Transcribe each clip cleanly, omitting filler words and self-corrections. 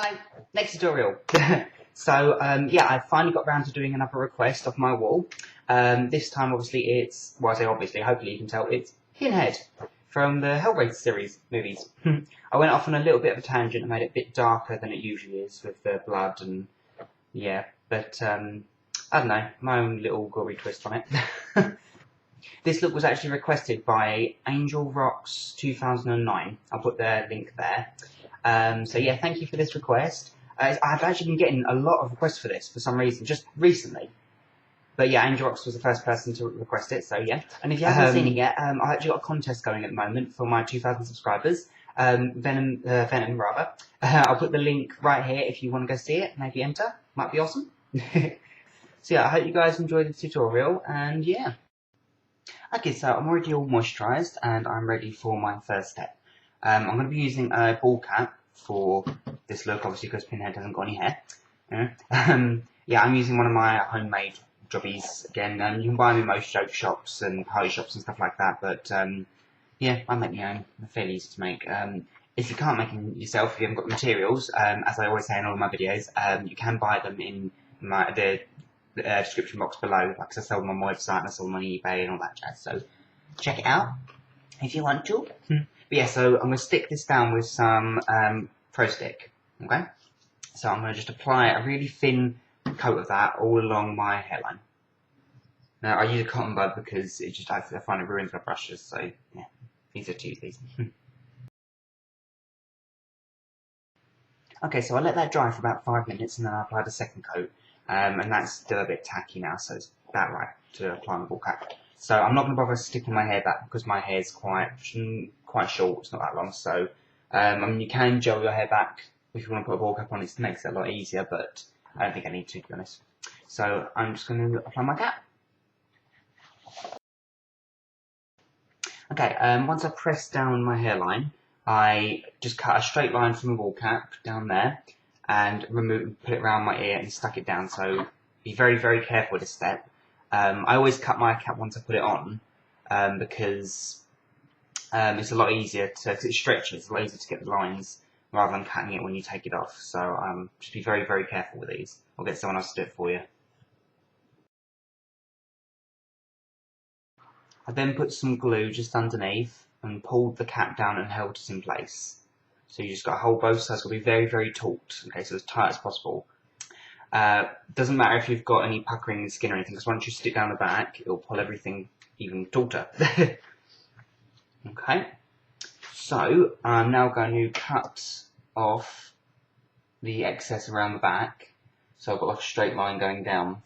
Hello, next tutorial. Yeah, I finally got around to doing another request off my wall. This time, obviously, it's, well, I say obviously, hopefully you can tell, it's Pinhead from the Hellraiser series movies. I went off on a little bit of a tangent and made it a bit darker than it usually is with the blood and, yeah, but, I don't know, my own little gory twist on it. This look was actually requested by Angel Rocks 2009. I'll put their link there. So yeah, thank you for this request. I've actually been getting a lot of requests for this for some reason, just recently. But yeah, Angel Rocks was the first person to request it, so yeah. And if you haven't seen it yet, I've actually got a contest going at the moment for my 2,000 subscribers. Venom rather. I'll put the link right here if you want to go see it. Maybe enter. Might be awesome. So yeah, I hope you guys enjoyed the tutorial, and yeah. Okay, so I'm already all moisturised, and I'm ready for my first step. I'm going to be using a ball cap for this look, obviously because Pinhead hasn't got any hair. Yeah, I'm using one of my homemade jobbies again. You can buy them in most joke shops and party shops and stuff like that, but yeah, I make my own. They're fairly easy to make. If you can't make them yourself, if you haven't got the materials, as I always say in all of my videos, you can buy them in the description box below, because I sell them on my website and I sell them on eBay and all that jazz, so check it out if you want to. But yeah, so I'm going to stick this down with some Pro Stick, okay? So I'm going to just apply a really thin coat of that all along my hairline. Now, I use a cotton bud because it just, I find it ruins my brushes, so yeah, easier to use these. Okay, so I let that dry for about 5 minutes and then I applied a second coat. And that's still a bit tacky now, so it's about right to apply my ball cap. So I'm not going to bother sticking my hair back because my hair is quite short, it's not that long, so I mean, you can gel your hair back if you want to put a ball cap on, it makes it a lot easier, but I don't think I need to be honest. So I'm just going to apply my cap. Okay, once I press down my hairline, I just cut a straight line from the ball cap down there and put it around my ear and stuck it down, so be very, very careful with this step. I always cut my cap once I put it on because it's a lot easier because it stretches, it's a lot easier to get the lines rather than cutting it when you take it off. So just be very, very careful with these. I'll get someone else to do it for you. I then put some glue just underneath and pulled the cap down and held it in place. So you just got to hold both sides, will be very, very taut, okay, so as tight as possible. Doesn't matter if you've got any puckering in the skin or anything, because once you stick down the back, it'll pull everything even tauter. Okay, so I'm now going to cut off the excess around the back. So I've got like a straight line going down.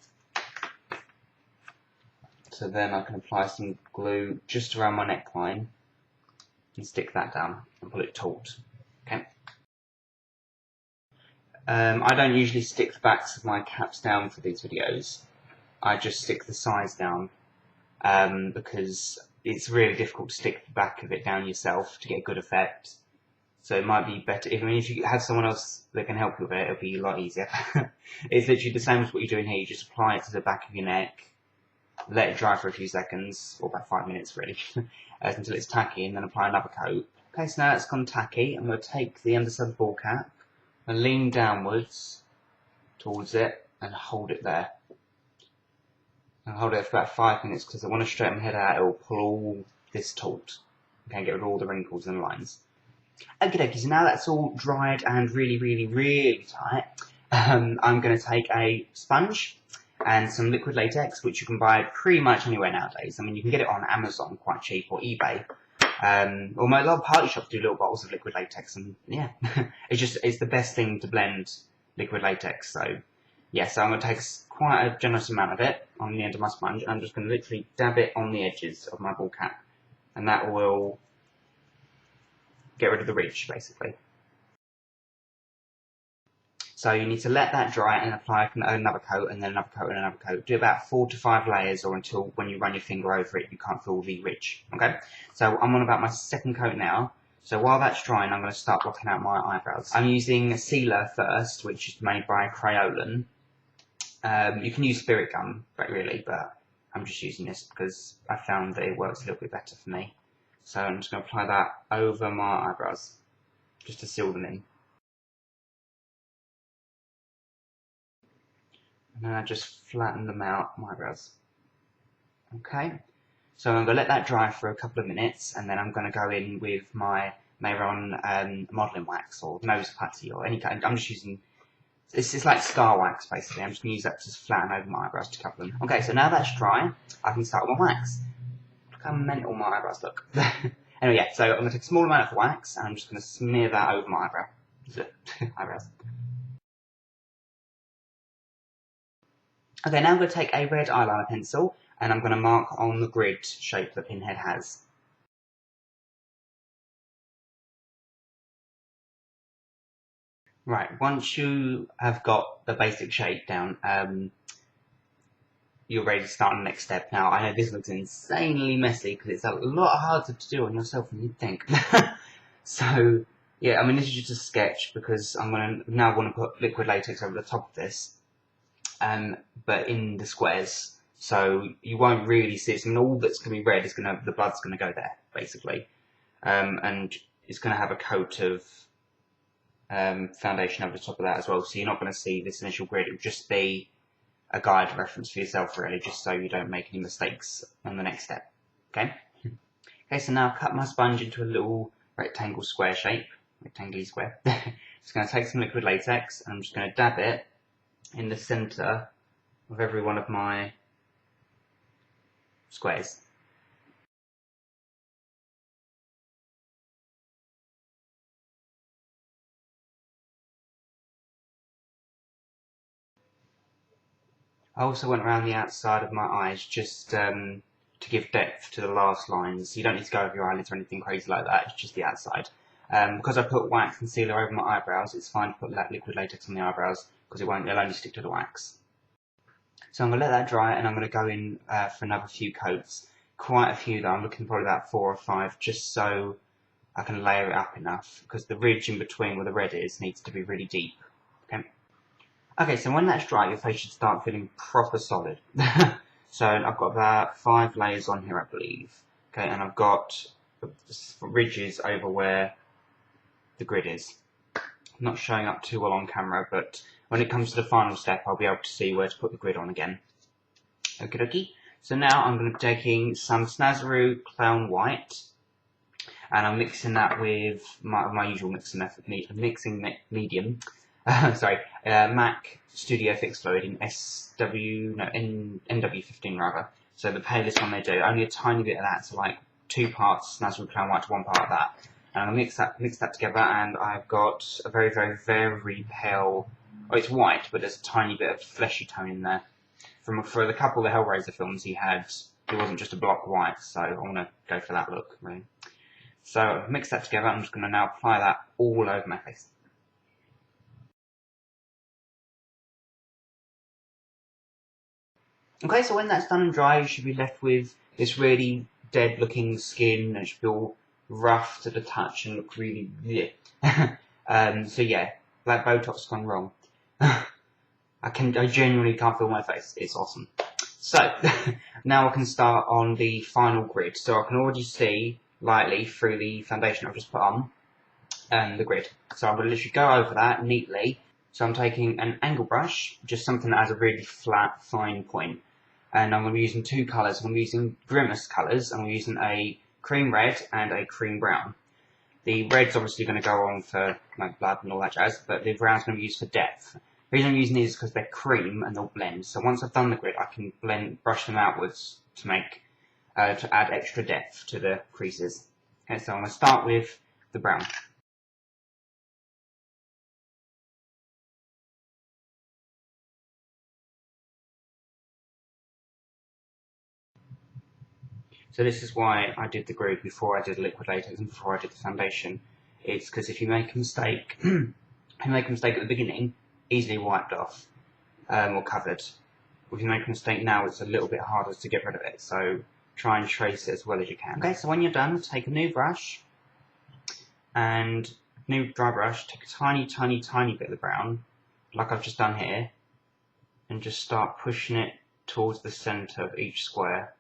So then I can apply some glue just around my neckline and stick that down and pull it taut. Okay. I don't usually stick the backs of my caps down for these videos. I just stick the sides down because it's really difficult to stick the back of it down yourself to get a good effect. So it might be better, if you have someone else that can help you with it, it'll be a lot easier. It's literally the same as what you're doing here. You just apply it to the back of your neck, let it dry for a few seconds, or about 5 minutes really, until it's tacky, and then apply another coat. Okay, so now it's gone tacky, I'm going to take the underside of the ball cap and lean downwards towards it and hold it there. And hold it for about 5 minutes because I want to straighten my head out, it will pull all this taut. Okay, get rid of all the wrinkles and lines. Okie dokie, so now that's all dried and really, really, really tight, I'm going to take a sponge and some liquid latex, which you can buy pretty much anywhere nowadays. I mean, you can get it on Amazon quite cheap, or eBay. Or a lot of party shops do little bottles of liquid latex, and yeah, it's the best thing to blend liquid latex. So yeah, so I'm going to take quite a generous amount of it on the end of my sponge, and I'm just going to literally dab it on the edges of my ball cap, and that will get rid of the ridge, basically. So you need to let that dry and apply another coat and then another coat and another coat. Do about 4 to 5 layers, or until when you run your finger over it you can't feel the ridge. Okay, so I'm on about my second coat now. So while that's drying, I'm going to start blocking out my eyebrows. I'm using a sealer first, which is made by Crayolan. You can use spirit gum, really, but I'm just using this because I found that it works a little bit better for me. So I'm just going to apply that over my eyebrows, just to seal them in. And then I just flatten them out, my eyebrows. Okay, so I'm going to let that dry for a couple of minutes, and then I'm going to go in with my Mayron modelling wax or nose putty or any kind. I'm just using, it's like scar wax basically. I'm just going to use that to just flatten over my eyebrows to cover them. Okay, so now that's dry, I can start with my wax. Look how mental my eyebrows look. Anyway, yeah, so I'm going to take a small amount of wax, and I'm just going to smear that over my eyebrow. Eyebrows. Okay, now I'm going to take a red eyeliner pencil, and I'm going to mark on the grid shape that Pinhead has. Right, once you have got the basic shape down, you're ready to start on the next step. Now, I know this looks insanely messy because it's a lot harder to do on yourself than you'd think. So, yeah, I mean, this is just a sketch because I'm going to now want to put liquid latex over the top of this, but in the squares. So you won't really see it. So, I mean, all that's going to be red is the blood's going to go there, basically. And it's going to have a coat of foundation over the top of that as well. So you're not going to see this initial grid. It will just be a guide reference for yourself, really, just so you don't make any mistakes on the next step. Okay? Okay, so now I've cut my sponge into a little rectangle square shape, rectangular square. Just going to take some liquid latex, and I'm just going to dab it in the centre of every one of my squares. I also went around the outside of my eyes just to give depth to the last lines. You don't need to go over your eyelids or anything crazy like that, it's just the outside. Because I put wax concealer over my eyebrows, it's fine to put liquid latex on the eyebrows because it'll only stick to the wax. So I'm going to let that dry, and I'm going to go in for another few coats. Quite a few though, I'm looking probably about 4 or 5, just so I can layer it up enough, because the ridge in between where the red is needs to be really deep. Okay. Okay, so when that's dry, your face should start feeling proper solid. So I've got about 5 layers on here, I believe. Okay, and I've got ridges over where the grid is. Not showing up too well on camera, but when it comes to the final step, I'll be able to see where to put the grid on again. Okie dokie. So now I'm going to be taking some Snazaroo Clown White, and I'm mixing that with my usual mixing method, medium. Sorry, MAC Studio Fix Fluid in NW15 rather. So the palest one they do, only a tiny bit of that, so like 2 parts Snazaroo Clown White to 1 part of that. And I'm going to mix that together, and I've got a very, very, very pale. Oh, it's white, but there's a tiny bit of fleshy tone in there. For the couple of the Hellraiser films he wasn't just a block white, so I want to go for that look, really. So mix that together. I'm just going to now apply that all over my face. Okay, so when that's done and dry, you should be left with this really dead-looking skin, and it should be all rough to the touch and look really so yeah, like Botox gone wrong. I genuinely can't feel my face. It's awesome. So now I can start on the final grid. So I can already see lightly through the foundation I've just put on the grid. So I'm going to literally go over that neatly. So I'm taking an angle brush, just something that has a really flat, fine point. And I'm going to be using 2 colours. I'm using Grimace colours. I'm using a cream red and a cream brown. The red's obviously going to go on for like blood and all that jazz, but the brown's going to be used for depth. The reason I'm using these is because they're cream and they'll blend. So once I've done the grid, I can brush them outwards to add extra depth to the creases. Okay, so I'm going to start with the brown. So this is why I did the grid before I did liquid latex and before I did the foundation. It's because if you make a mistake, if you make a mistake at the beginning, easily wiped off or covered. If you make a mistake now, it's a little bit harder to get rid of it. So try and trace it as well as you can. Okay, so when you're done, take a new brush and new dry brush. Take a tiny, tiny, tiny bit of the brown, like I've just done here, and just start pushing it towards the centre of each square,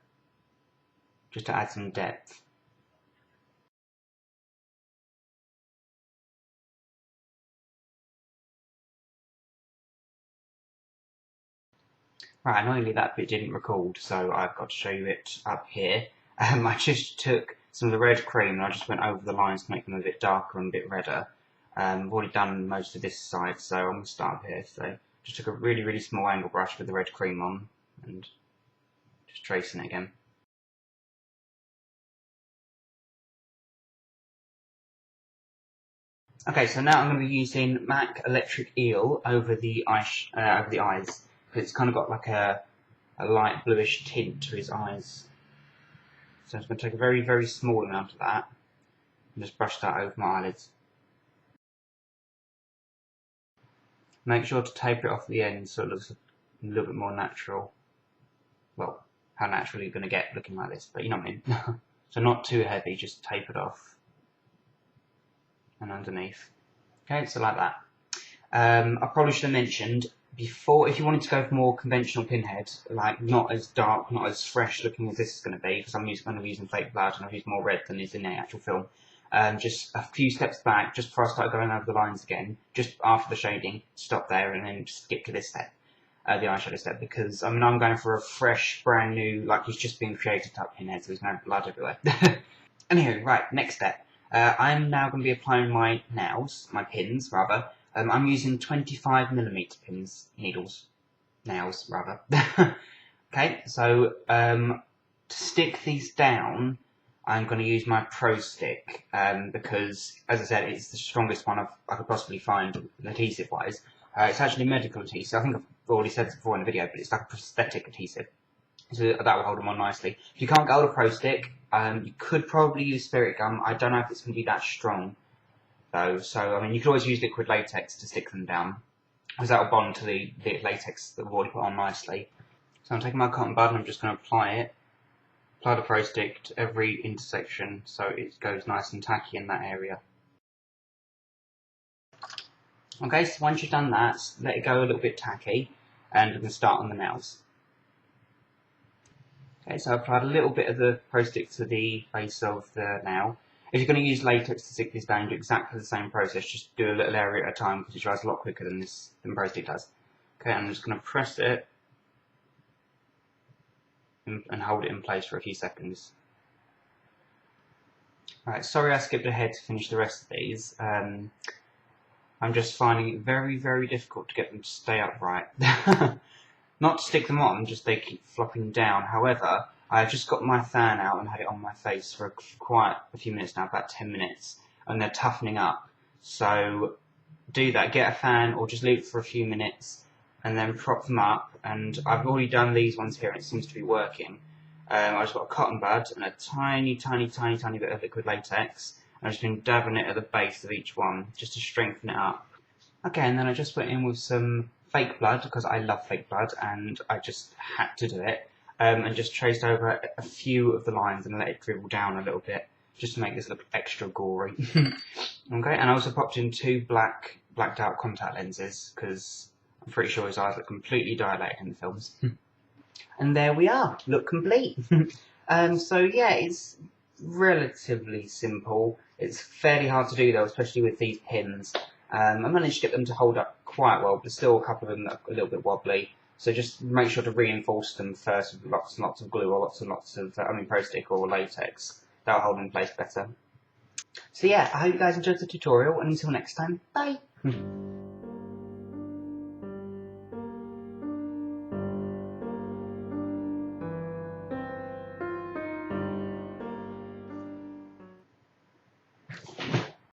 just to add some depth. Right, annoyingly that bit didn't record, so I've got to show you it up here. I just took some of the red cream and I just went over the lines to make them a bit darker and a bit redder. I've already done most of this side, so I'm going to start up here. So just took a really small angle brush with the red cream on and just tracing it again. Okay, so now I'm going to be using MAC Electric Eel over the eyes, because it's kind of got like a light bluish tint to his eyes. So I'm just going to take a very small amount of that and just brush that over my eyelids. Make sure to taper it off the end so it looks a little bit more natural. Well, how natural you're going to get looking like this, but you know what I mean. So not too heavy, just tapered off and underneath. Okay, so like that. I probably should have mentioned before, if you wanted to go for more conventional pinhead, like not as dark, not as fresh looking as this is going to be, because I'm going to be using fake blood and I've used more red than is in the actual film. Just a few steps back, just before I start going over the lines again, just after the shading, stop there and then skip to this step, the eyeshadow step, because I mean I'm going for a fresh, brand new, like he's just been created type pinhead, so there's no blood everywhere. Anywho, right, next step. I'm now going to be applying my pins rather. I'm using 25mm pins, nails rather. Okay, so to stick these down, I'm going to use my Pro Stick because, as I said, it's the strongest one I could possibly find adhesive-wise. It's actually medical adhesive. I think I've already said this before in the video, but it's like a prosthetic adhesive. So that will hold them on nicely. If you can't get hold of Pro Stick, you could probably use Spirit Gum. I don't know if it's going to be that strong, though. So, I mean, you could always use liquid latex to stick them down, because that will bond to the latex that we've already put on nicely. So I'm taking my cotton bud and I'm just going to apply the Pro Stick to every intersection so it goes nice and tacky in that area. Okay, so once you've done that, let it go a little bit tacky, and we're going to start on the nails. Okay, so I've applied a little bit of the Pro Stick to the base of the nail. If you're going to use latex to stick this down, do exactly the same process, just do a little area at a time because it dries a lot quicker than Pro Stick does. Okay, I'm just going to press it and hold it in place for a few seconds. Alright, sorry I skipped ahead to finish the rest of these. I'm just finding it very difficult to get them to stay upright. Not to stick them on, just they keep flopping down. However, I've just got my fan out and had it on my face for quite a few minutes now, about 10 minutes, and they're toughening up. So do that, get a fan or just leave it for a few minutes and then prop them up. And I've already done these ones here and it seems to be working. I've just got a cotton bud and a tiny bit of liquid latex. I've just been dabbing it at the base of each one just to strengthen it up. Okay, and then I just went in with some fake blood because I love fake blood and I just had to do it. And just traced over a few of the lines and let it dribble down a little bit just to make this look extra gory. Okay, and I also popped in two blacked out contact lenses because I'm pretty sure his eyes look completely dilated in the films. And there we are, look complete. So yeah, it's relatively simple. It's fairly hard to do though, especially with these pins. I managed to get them to hold up quite well, but still a couple of them that are a little bit wobbly. So just make sure to reinforce them first with lots and lots of glue or lots of, Pro Stick or latex. That'll hold them in place better. So yeah, I hope you guys enjoyed the tutorial, and until next time, bye!